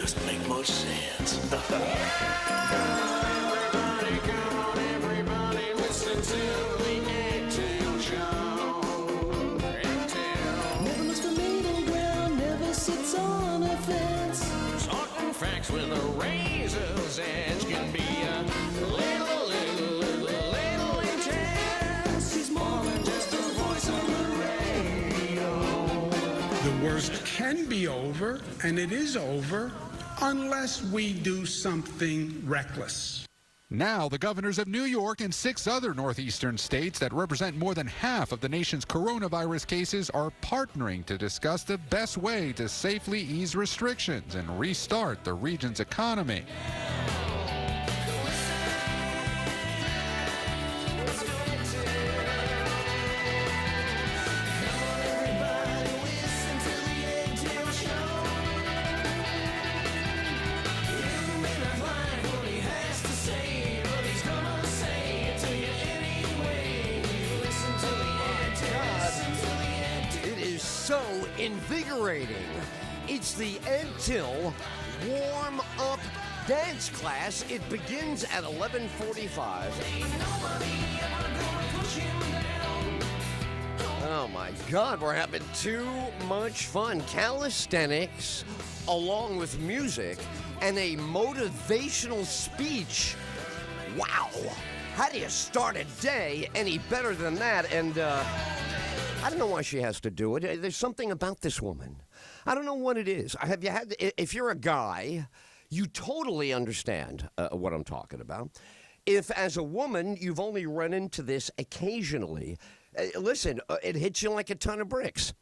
doesn't make much sense. Everybody listen to the Tyll Show. Never looks for middle ground, never sits on a fence. Talking facts with a razor's edge can be a little intense. He's more than just a voice on the radio. The worst can be over, and it is over, unless we do something reckless. Now, the governors of New York and 6 other northeastern states that represent more than half of the nation's coronavirus cases are partnering to discuss the best way to safely ease restrictions and restart the region's economy. So invigorating. It's the Ed Tyll warm-up dance class. It begins at 11:45. Oh my God, we're having too much fun. Calisthenics along with music and a motivational speech. Wow. How do you start a day any better than that? And I don't know why she has to do it. There's something about this woman. I don't know what it is. Have you had? If you're a guy, you totally understand what I'm talking about. If, as a woman, you've only run into this occasionally, listen, it hits you like a ton of bricks.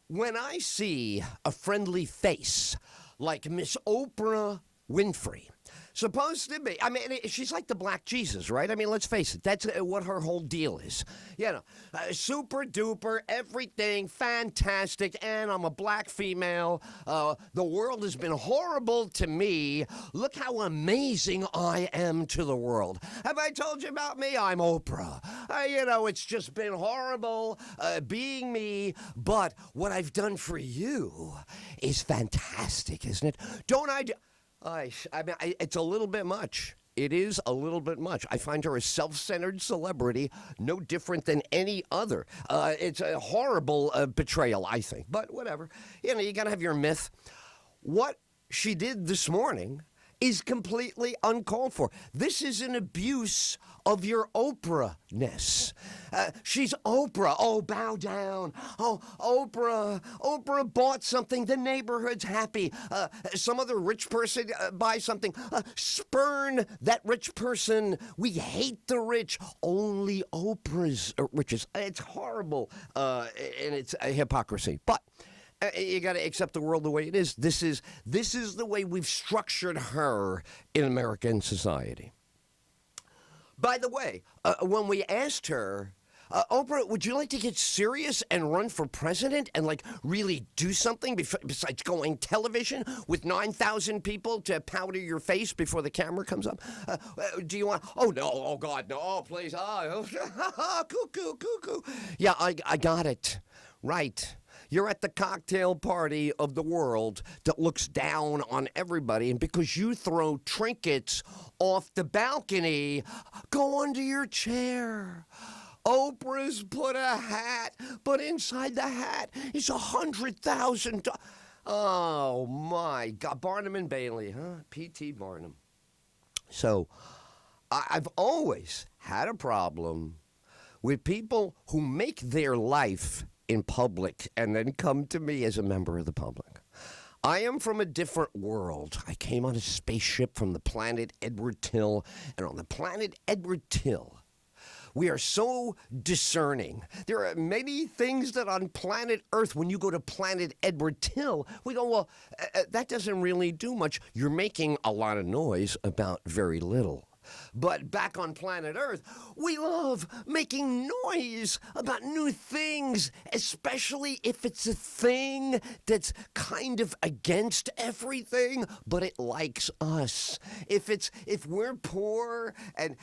When I see a friendly face like Miss Oprah Winfrey, supposed to be. I mean, she's like the Black Jesus, right? I mean, let's face it. That's what her whole deal is. You know, super duper, everything fantastic, and I'm a black female. The world has been horrible to me. Look how amazing I am to the world. Have I told you about me? I'm Oprah. It's just been horrible being me, but what I've done for you is fantastic, isn't it? Don't I do... I mean, it's a little bit much. It is a little bit much. I find her a self-centered celebrity, no different than any other. It's a horrible betrayal, I think. But whatever. You got to have your myth. What she did this morning is completely uncalled for. This is an abuse of your Oprah-ness. She's Oprah. Oh, bow down. Oh, Oprah. Oprah bought something. The neighborhood's happy. Some other rich person buys something. Spurn that rich person. We hate the rich. Only Oprah's riches. It's horrible, and it's a hypocrisy. But you got to accept the world the way it is. This is the way we've structured her in American society. By the way, when we asked her, Oprah, would you like to get serious and run for president and really do something besides going television with 9,000 people to powder your face before the camera comes up? Do you want? Oh no! Oh God! No! Oh please! Oh, cuckoo! Yeah, I got it. Right. You're at the cocktail party of the world that looks down on everybody, and because you throw trinkets off the balcony, go under your chair. Oprah's put a hat, but inside the hat is $100,000. Oh my God, Barnum and Bailey, huh? P.T. Barnum. So, I've always had a problem with people who make their life in public and then come to me as a member of the public. I am from a different world. I came on a spaceship from the planet Edward Tyll, and on the planet Edward Tyll, we are so discerning. There are many things that on planet Earth, when you go to planet Edward Tyll, we go, well, that doesn't really do much. You're making a lot of noise about very little. But back on planet Earth, we love making noise about new things, especially if it's a thing that's kind of against everything, but it likes us. If we're poor and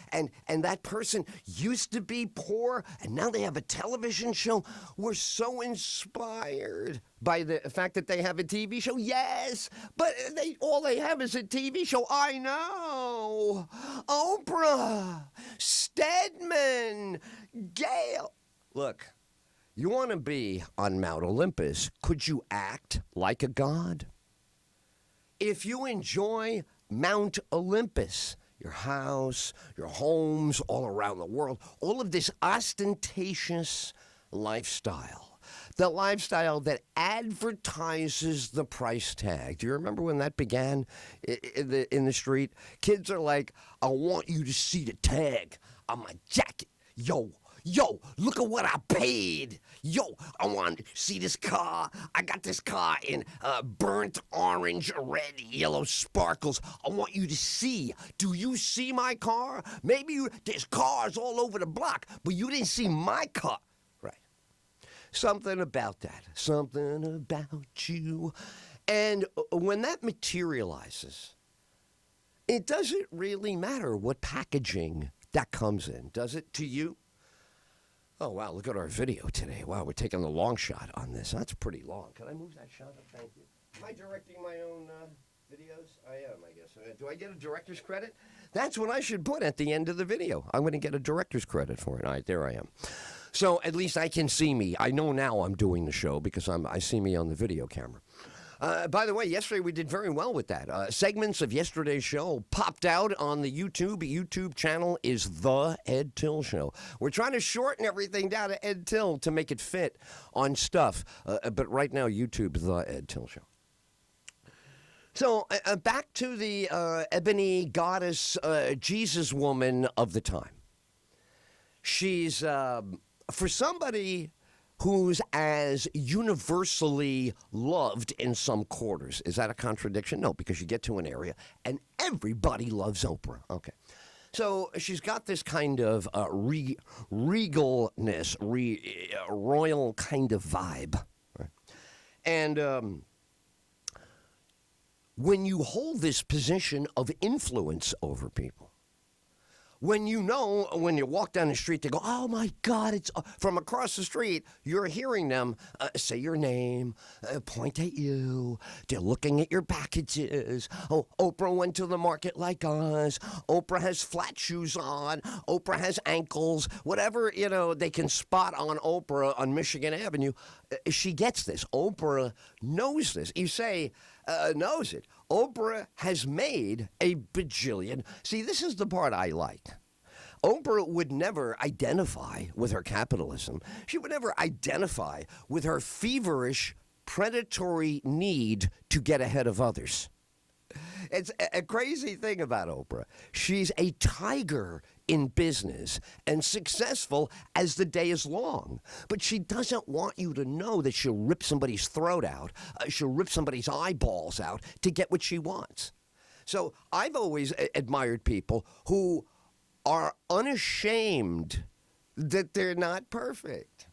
that person used to be poor and now they have a television show, we're so inspired by the fact that they have a TV show? Yes, but all they have is a TV show. I know. Oprah, Stedman, Gail. Look, you want to be on Mount Olympus. Could you act like a god? If you enjoy Mount Olympus, your house, your homes all around the world, all of this ostentatious lifestyle, the lifestyle that advertises the price tag. Do you remember when that began in the street? Kids are like, I want you to see the tag on my jacket. Yo, look at what I paid. Yo, I want to see this car. I got this car in burnt orange, red, yellow sparkles. I want you to see. Do you see my car? Maybe there's cars all over the block, but you didn't see my car. Something about that. Something about you. And when that materializes, it doesn't really matter what packaging that comes in, does it to you? Oh, wow, look at our video today. Wow, we're taking the long shot on this. That's pretty long. Can I move that shot up? Thank you. Am I directing my own videos? I am, I guess. Do I get a director's credit? That's what I should put at the end of the video. I'm going to get a director's credit for it. All right, there I am. So at least I can see me. I know now I'm doing the show because I see me on the video camera. By the way, yesterday we did very well with that. Segments of yesterday's show popped out on the YouTube channel is The Ed Tyll Show. We're trying to shorten everything down to Ed Tyll to make it fit on stuff. But right now, YouTube, The Ed Tyll Show. So back to the ebony goddess Jesus woman of the time. She's, for somebody who's as universally loved in some quarters. Is that a contradiction? No, because you get to an area and everybody loves Oprah. Okay. So she's got this kind of regalness, royal kind of vibe. Right? And when you hold this position of influence over people, when you walk down the street, they go, oh, my God, it's from across the street. You're hearing them say your name, point at you. They're looking at your packages. Oh, Oprah went to the market like us. Oprah has flat shoes on. Oprah has ankles. Whatever, they can spot on Oprah on Michigan Avenue. She gets this. Oprah knows this. You say, knows it. Oprah has made a bajillion. See, this is the part I like. Oprah would never identify with her capitalism. She would never identify with her feverish, predatory need to get ahead of others. It's a crazy thing about Oprah. She's a tiger in business and successful as the day is long. But she doesn't want you to know that she'll rip somebody's throat out. She'll rip somebody's eyeballs out to get what she wants. So I've always admired people who are unashamed that they're not perfect.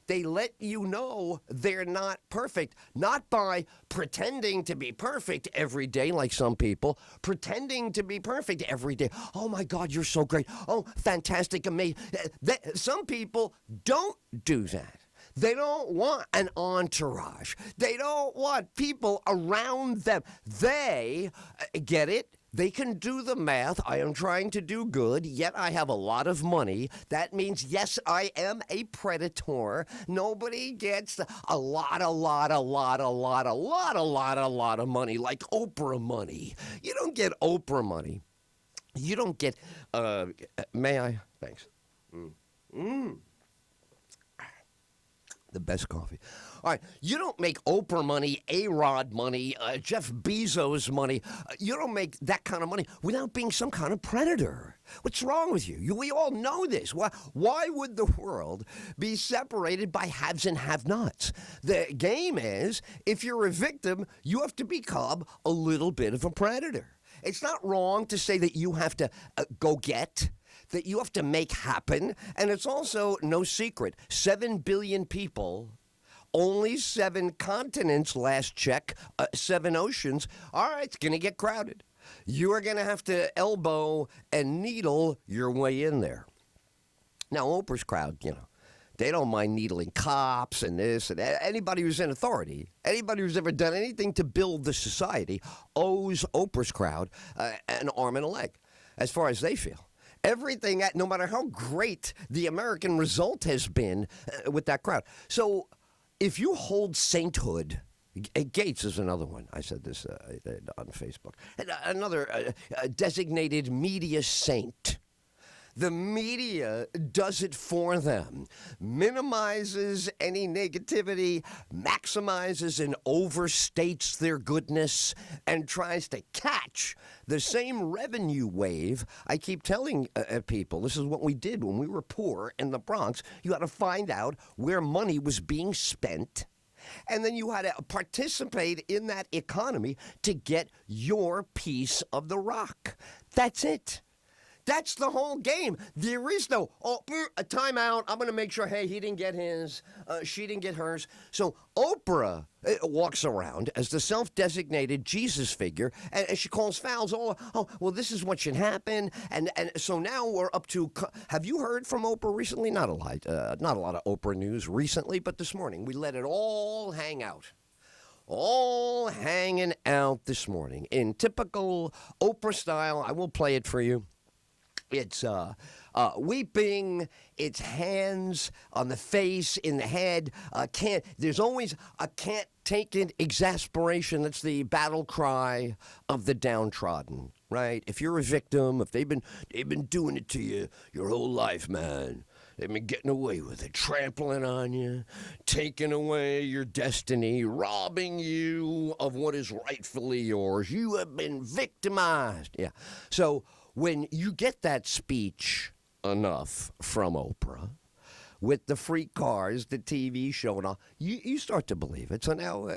They let you know they're not perfect, not by pretending to be perfect every day like some people, pretending to be perfect every day. Oh, my God, you're so great. Oh, fantastic, amazing. Some people don't do that. They don't want an entourage. They don't want people around them. They get it. They can do the math. I am trying to do good, yet I have a lot of money. That means, yes, I am a predator. Nobody gets a lot of money like Oprah money. You don't get Oprah money. You don't get, may I? Thanks. The best coffee. All right, you don't make Oprah money, A-Rod money, Jeff Bezos money. You don't make that kind of money without being some kind of predator. What's wrong with you? We all know this. Why would the world be separated by haves and have-nots? The game is, if you're a victim, you have to become a little bit of a predator. It's not wrong to say that you have to go get, that you have to make happen. And it's also no secret, 7 billion people, only 7 continents, last check, 7 oceans. All right, it's going to get crowded. You are going to have to elbow and needle your way in there. Now, Oprah's crowd, They don't mind needling cops and this and that. Anybody who's in authority, anybody who's ever done anything to build the society owes Oprah's crowd an arm and a leg, as far as they feel. Everything, no matter how great the American result has been with that crowd. So if you hold sainthood, Gates is another one. I said this on Facebook. Another designated media saint. The media does it for them, minimizes any negativity, maximizes and overstates their goodness, and tries to catch the same revenue wave. I keep telling people, this is what we did when we were poor in the Bronx. You had to find out where money was being spent, and then you had to participate in that economy to get your piece of the rock. That's it. That's the whole game. There is no, a timeout. I'm going to make sure, hey, he didn't get his, she didn't get hers. So Oprah walks around as the self-designated Jesus figure, and she calls fouls. Well, this is what should happen. And so now we're up to, have you heard from Oprah recently? Not a lot of Oprah news recently, but this morning we let it all hang out. All hanging out this morning in typical Oprah style. I will play it for you. It's weeping, it's hands on the face, in the head. There's always a can't take it exasperation. That's the battle cry of the downtrodden, right? If you're a victim, if they've been doing it to you your whole life, man. They've been getting away with it, trampling on you, taking away your destiny, robbing you of what is rightfully yours. You have been victimized. Yeah. So when you get that speech enough from Oprah, with the free cars, the TV show, and all, you start to believe it. So now,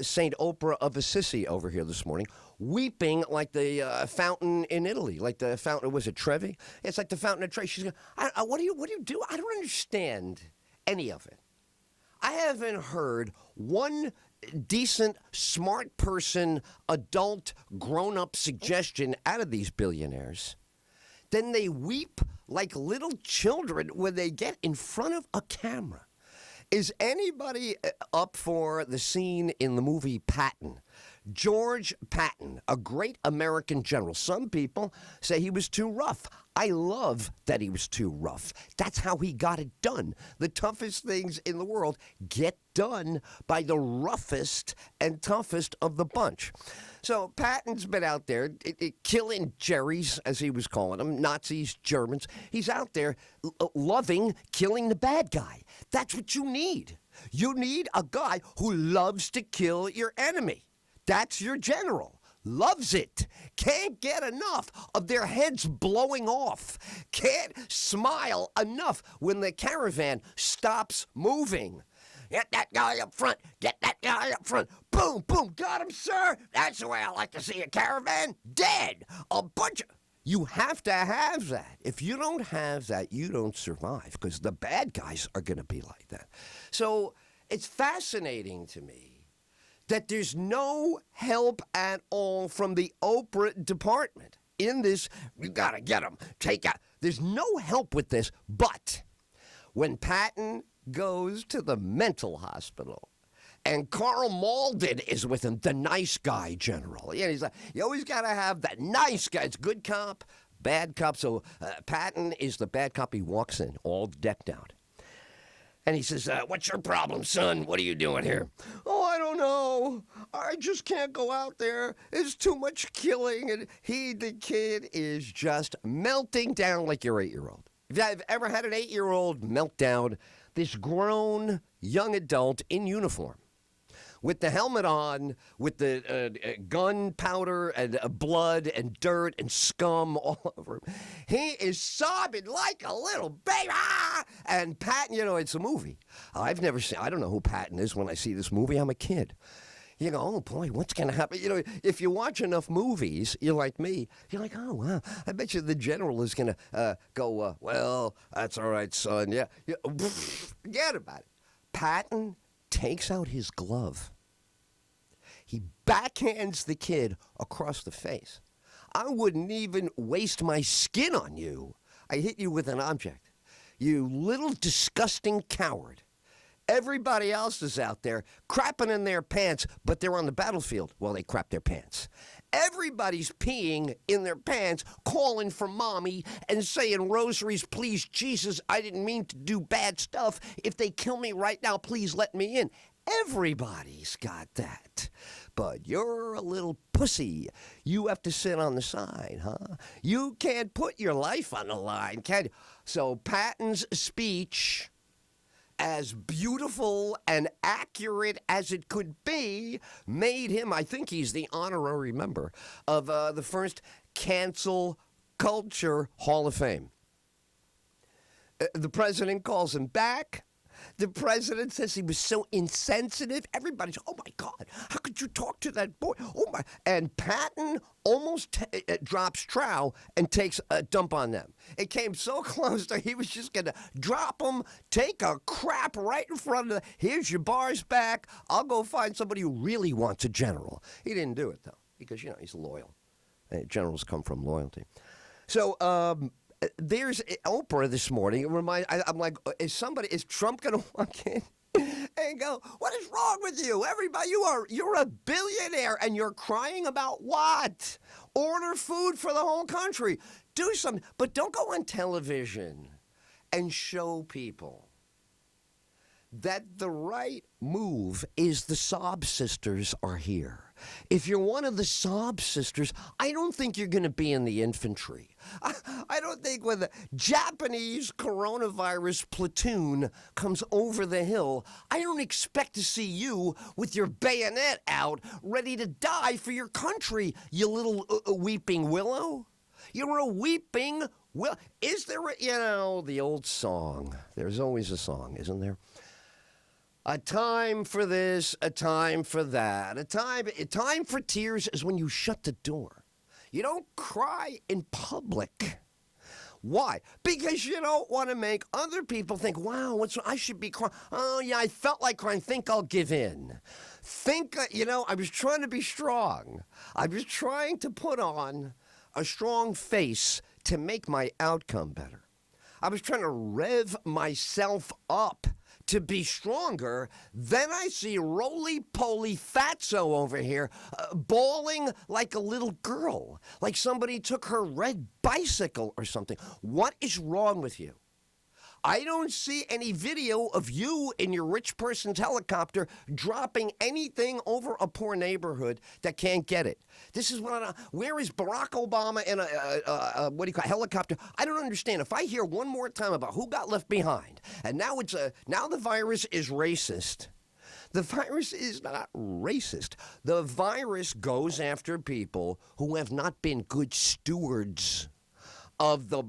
Saint Oprah of Assisi over here this morning, weeping like the fountain in Italy, like the fountain, was it Trevi? It's like the fountain of Trevi. She's going, what do you do? I don't understand any of it. I haven't heard one decent, smart person, adult, grown-up suggestion out of these billionaires. Then they weep like little children when they get in front of a camera. Is anybody up for the scene in the movie Patton? George Patton, a great American general. Some people say he was too rough. I love that he was too rough. That's how he got it done. The toughest things in the world get done by the roughest and toughest of the bunch. So Patton's been out there killing Jerry's, as he was calling them, Nazis, Germans. He's out there loving killing the bad guy. That's what you need. You need a guy who loves to kill your enemy. That's your general. Loves it. Can't get enough of their heads blowing off. Can't smile enough when the caravan stops moving. Get that guy up front. Get that guy up front. Boom, boom. Got him, sir. That's the way I like to see a caravan. Dead. A bunch of... You have to have that. If you don't have that, you don't survive, because the bad guys are going to be like that. So it's fascinating to me that there's no help at all from the Oprah department in this. You got to get them. Take out. There's no help with this. But when Patton goes to the mental hospital and Carl Malden is with him, the nice guy general. Yeah, he's like, you always got to have that nice guy. It's good cop, bad cop. So Patton is the bad cop. He walks in all decked out. And he says, what's your problem, son? What are you doing here? Oh, I don't know. I just can't go out there. It's too much killing. And the kid, is just melting down like your 8-year-old. If you've ever had an 8-year-old meltdown, this grown young adult in uniform, with the helmet on, with the gunpowder and blood and dirt and scum all over him. He is sobbing like a little baby. Ah! And Patton, it's a movie. I've never seen, I don't know who Patton is when I see this movie. I'm a kid. You go, oh boy, what's going to happen? If you watch enough movies, you're like me, you're like, oh wow, I bet you the general is going to go, well, that's all right, son. Yeah. Forget about it. Patton takes out his glove. He backhands the kid across the face. I wouldn't even waste my skin on you. I hit you with an object. You little disgusting coward. Everybody else is out there crapping in their pants, but they're on the battlefield while they crap their pants. Everybody's peeing in their pants, calling for mommy and saying rosaries, please, Jesus, I didn't mean to do bad stuff. If they kill me right now, please let me in. Everybody's got that. But you're a little pussy. You have to sit on the side, huh? You can't put your life on the line, can you? So Patton's speech, as beautiful and accurate as it could be, made him, I think he's the honorary member of the first Cancel Culture Hall of Fame. The president calls him back. The president says he was so insensitive. Everybody's, oh my God, how could you talk to that boy? Oh my! And Patton almost drops trowel and takes a dump on them. It came so close that he was just going to drop them, take a crap right in front of them. Here's your bars back. I'll go find somebody who really wants a general. He didn't do it, though, because, he's loyal. Generals come from loyalty. So, there's Oprah this morning. I'm like, is Trump going to walk in and go, what is wrong with you? Everybody, you're a billionaire and you're crying about what? Order food for the whole country. Do something. But don't go on television and show people that the right move is the Sob Sisters are here. If you're one of the Sob Sisters, I don't think you're going to be in the infantry. I don't think when the Japanese coronavirus platoon comes over the hill, I don't expect to see you with your bayonet out, ready to die for your country, you little weeping willow. You're a weeping willow. Is there the old song? There's always a song, isn't there? A time for this, a time for that. A time for tears is when you shut the door. You don't cry in public. Why? Because you don't want to make other people think, wow, I should be crying. Oh, yeah, I felt like crying. Think I'll give in. I was trying to be strong. I was trying to put on a strong face to make my outcome better. I was trying to rev myself up to be stronger. Then I see roly-poly fatso over here bawling like a little girl, like somebody took her red bicycle or something. What is wrong with you? I don't see any video of you in your rich person's helicopter dropping anything over a poor neighborhood that can't get it. This is where is Barack Obama in a helicopter? I don't understand. If I hear one more time about who got left behind, and now the virus is racist. The virus is not racist. The virus goes after people who have not been good stewards of the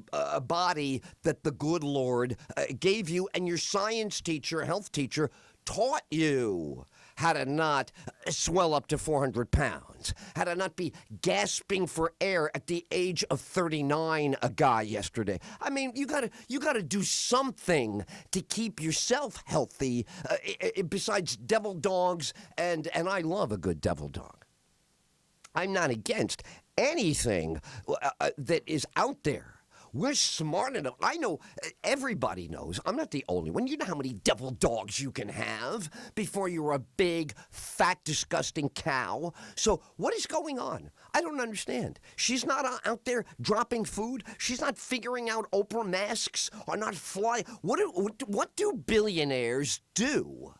body that the good Lord gave you, and your science teacher, health teacher, taught you how to not swell up to 400 pounds, how to not be gasping for air at the age of 39, a guy yesterday. I mean, you gotta do something to keep yourself healthy besides devil dogs, and I love a good devil dog. I'm not against anything that is out there. We're smart enough. I know, everybody knows. I'm not the only one. You know how many devil dogs you can have before you're a big, fat, disgusting cow. So what is going on? I don't understand. She's not out there dropping food. She's not figuring out Oprah masks are not flying. What do billionaires do?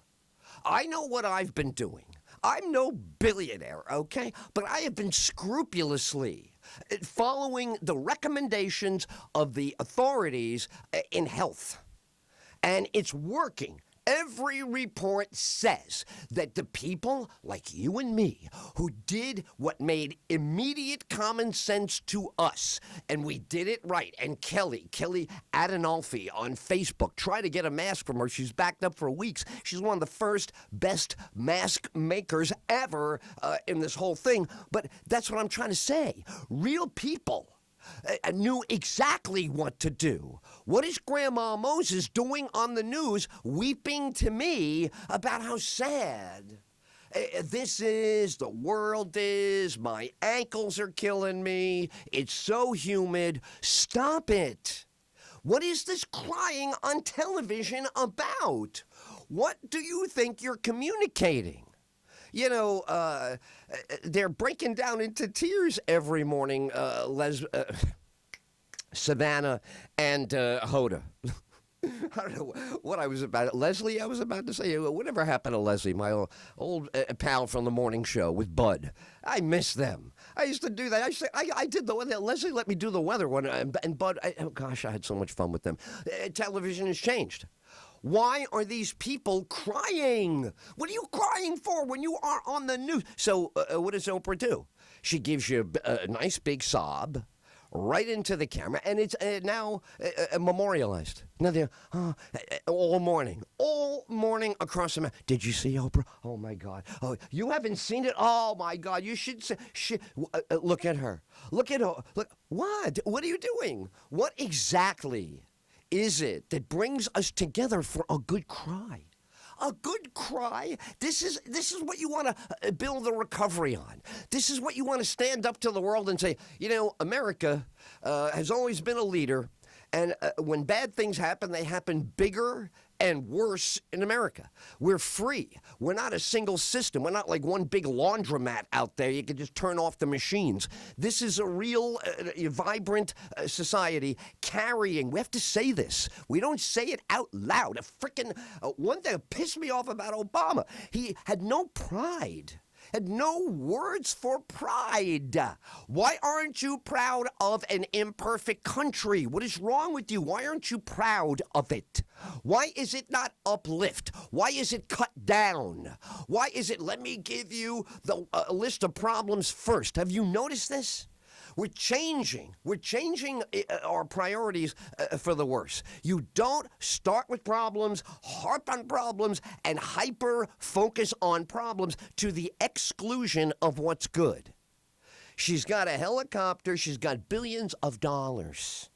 I know what I've been doing. I'm no billionaire, okay? But I have been scrupulously following the recommendations of the authorities in health. And it's working. Every report says that the people like you and me who did what made immediate common sense to us, and we did it right, and Kelly Adenolfi on Facebook, try to get a mask from her. She's backed up for weeks. She's one of the first best mask makers ever in this whole thing. But that's what I'm trying to say. Real people knew exactly what to do. What is Grandma Moses doing on the news, weeping to me about how sad the world is, my ankles are killing me, it's so humid? Stop it. What is this crying on television about? What do you think you're communicating? You know, they're breaking down into tears every morning, Savannah and Hoda. I don't know what I was about. Leslie, I was about to say, whatever happened to Leslie, my old pal from the morning show with Bud? I miss them. I used to do that. I did the weather. Leslie let me do the weather one, and Bud, oh gosh, I had so much fun with them. Television has changed. Why are these people crying? What are you crying for when you are on the news? So what does Oprah do? She gives you a nice big sob right into the camera, and it's now memorialized. Now they're all morning across the map. Did you see Oprah? Oh my God! Oh, you haven't seen it? Oh my God! You should see. Look at her. Look at her. Look. What? What are you doing? What exactly is it that brings us together for a good cry? A good cry. This is what you want to build the recovery on. This is what you want to stand up to the world and say, you know, America has always been a leader, and when bad things happen, they happen bigger and worse in America. We're free. We're not a single system. We're not like one big laundromat out there. You can just turn off the machines. This is a real, vibrant society carrying. We have to say this. We don't say it out loud. A freaking one thing that pissed me off about Obama, he had no pride. Had no words for pride. Why aren't you proud of an imperfect country? What is wrong with you? Why aren't you proud of it? Why is it not uplift? Why is it cut down? Why is it let me give you the list of problems first? Have you noticed this? We're changing. We're changing our priorities for the worse. You don't start with problems, harp on problems, and hyper-focus on problems to the exclusion of what's good. She's got a helicopter. She's got billions of dollars.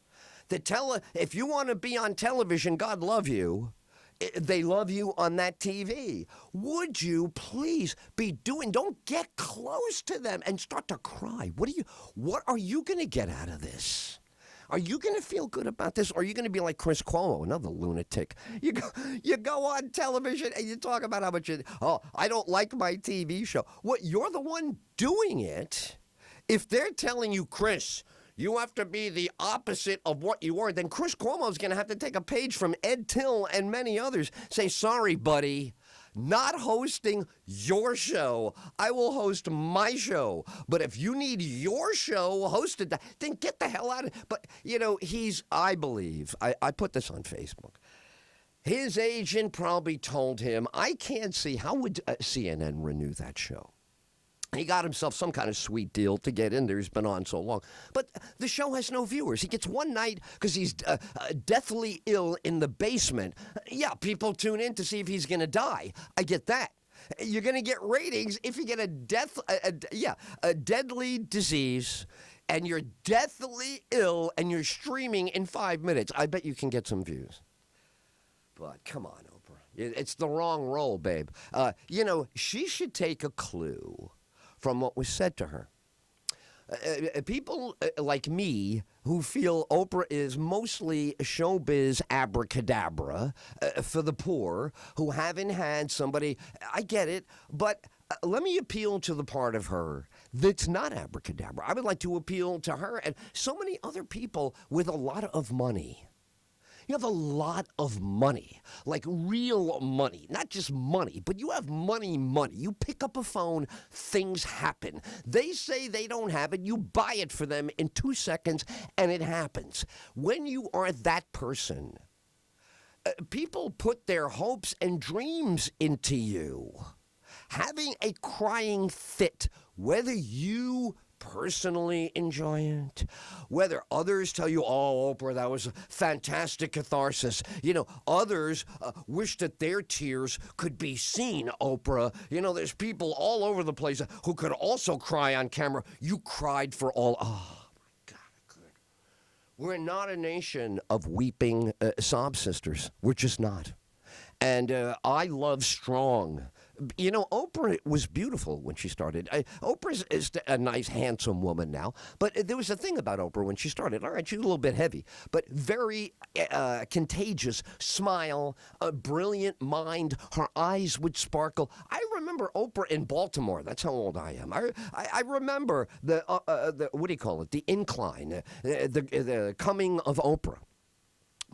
If you want to be on television, God love you. They love you on that TV. Would you please be doing? Don't get close to them and start to cry. What are you going to get out of this? Are you going to feel good about this? Or are you going to be like Chris Cuomo, another lunatic? You go on television and you talk about how much I don't like my TV show. You're the one doing it. If they're telling you, Chris, you have to be the opposite of what you are, then Chris Cuomo's going to have to take a page from Ed Tyll and many others. Say, sorry, buddy, not hosting your show. I will host my show. But if you need your show hosted, then get the hell out of it. But, you know, I believe, I put this on Facebook. His agent probably told him, I can't see, how would CNN renew that show? He got himself some kind of sweet deal to get in there. He's been on so long. But the show has no viewers. He gets one night because he's deathly ill in the basement. Yeah, people tune in to see if he's going to die. I get that. You're going to get ratings if you get a deadly disease and you're deathly ill and you're streaming in 5 minutes. I bet you can get some views. But come on, Oprah. It's the wrong role, babe. You know, she should take a clue from what was said to her. People like me who feel Oprah is mostly showbiz abracadabra for the poor who haven't had somebody, I get it, but let me appeal to the part of her that's not abracadabra. I would like to appeal to her and so many other people with a lot of money. You have a lot of money, like real money, not just money, but you have money. You pick up a phone, things happen. They say they don't have it, you buy it for them in 2 seconds, and it happens. When you are that person, people put their hopes and dreams into you. Having a crying fit, whether you personally enjoy it, whether others tell you, oh, Oprah, that was a fantastic catharsis. You know, others wish that their tears could be seen, Oprah. You know, there's people all over the place who could also cry on camera. You cried for all. Oh, my God, good. We're not a nation of weeping sob sisters. We're just not. And I love strong You know, Oprah was beautiful when she started. Oprah's is a nice, handsome woman now, but there was a thing about Oprah when she started. All right, she's a little bit heavy, but very contagious smile, a brilliant mind. Her eyes would sparkle. I remember Oprah in Baltimore. That's how old I am. I remember the what do you call it? The incline, the coming of Oprah,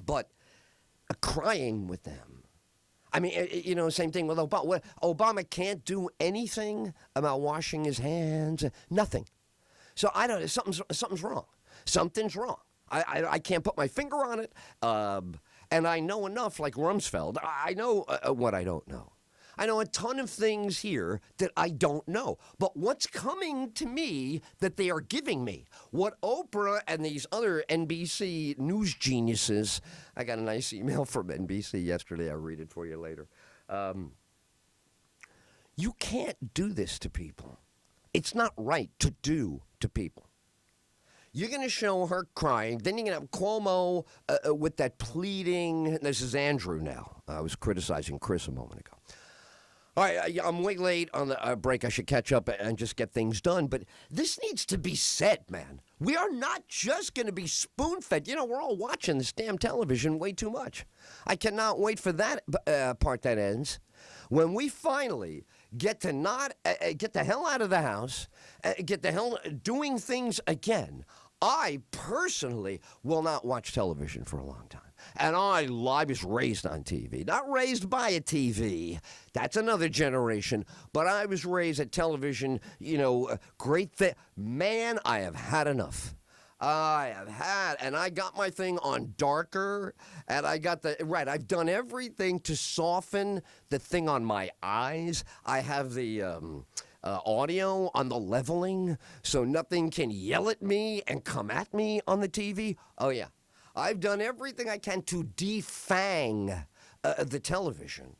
but crying with them. I mean, you know, same thing with Obama. Obama can't do anything about washing his hands. Nothing. So I don't. Something's wrong. Something's wrong. I can't put my finger on it. And I know enough, like Rumsfeld. I know what I don't know. I know a ton of things here that I don't know. But what's coming to me that they are giving me? What Oprah and these other NBC news geniuses, I got a nice email from NBC yesterday. I'll read it for you later. You can't do this to people. It's not right to do to people. You're going to show her crying. Then you're going to have Cuomo with that pleading. This is Andrew now. I was criticizing Chris a moment ago. All right, I'm way late on the break. I should catch up and just get things done. But this needs to be said, man. We are not just going to be spoon-fed. You know, we're all watching this damn television way too much. I cannot wait for that part that ends. When we finally get to not get the hell out of the house, get the hell doing things again, I personally will not watch television for a long time. And I was raised on TV. Not raised by a TV. That's another generation. But I was raised at television, you know, great thing. Man, I have had enough. And I got my thing on darker, and I got I've done everything to soften the thing on my eyes. I have the audio on the leveling, so nothing can yell at me and come at me on the TV. Oh, yeah. I've done everything I can to defang the television.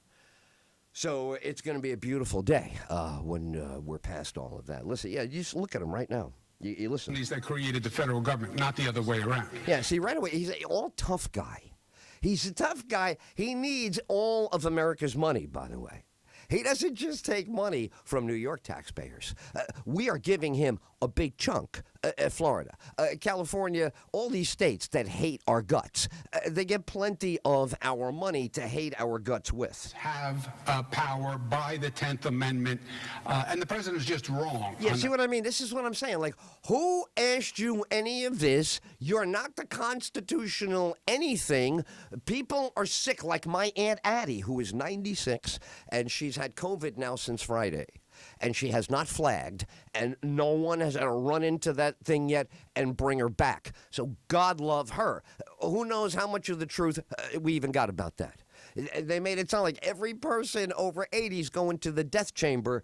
So it's going to be a beautiful day when we're past all of that. Listen, yeah, you just look at him right now. You listen. These that created the federal government, not the other way around. Yeah, see, right away, he's an all-tough guy. He's a tough guy. He needs all of America's money, by the way. He doesn't just take money from New York taxpayers. We are giving him a big chunk. Florida, California, all these states that hate our guts. They get plenty of our money to hate our guts with. Have power by the 10th Amendment, and the president's just wrong. Yeah, see what I mean? This is what I'm saying. Like, who asked you any of this? You're not the constitutional anything. People are sick, like my Aunt Addie, who is 96, and she's had COVID now since Friday. And she has not flagged, and no one has run into that thing yet and bring her back. So God love her. Who knows how much of the truth we even got about that? They made it sound like every person over 80 is going to the death chamber.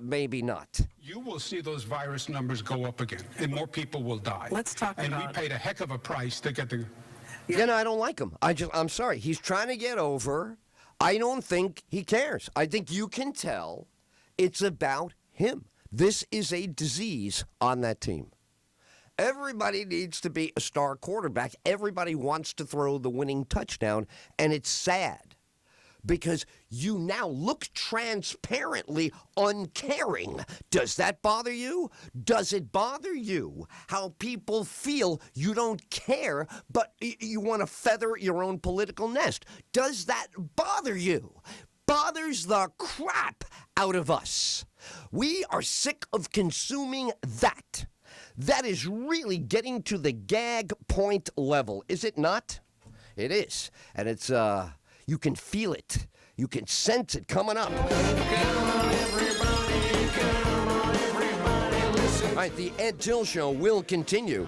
Maybe not. You will see those virus numbers go up again, and more people will die. Let's talk and about we paid a heck of a price to get the... Yeah, no, I don't like him. I'm sorry. He's trying to get over. I don't think he cares. I think you can tell it's about him. This is a disease on that team. Everybody needs to be a star quarterback. Everybody wants to throw the winning touchdown, and it's sad because you now look transparently uncaring. Does that bother you? Does it bother you how people feel you don't care, but you want to feather your own political nest? Does that bother you? Bothers the crap out of us. We are sick of consuming that. That is really getting to the gag point level, is it not? It is. And it's, you can feel it. You can sense it coming up. All right, the Ed Tyll Show will continue.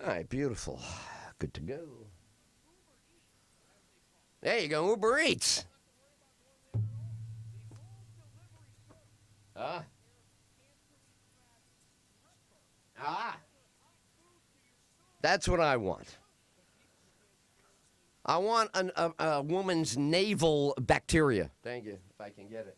All right, beautiful. Good to go. There you go, Uber Eats. That's what I want. I want a woman's naval bacteria. Thank you, if I can get it.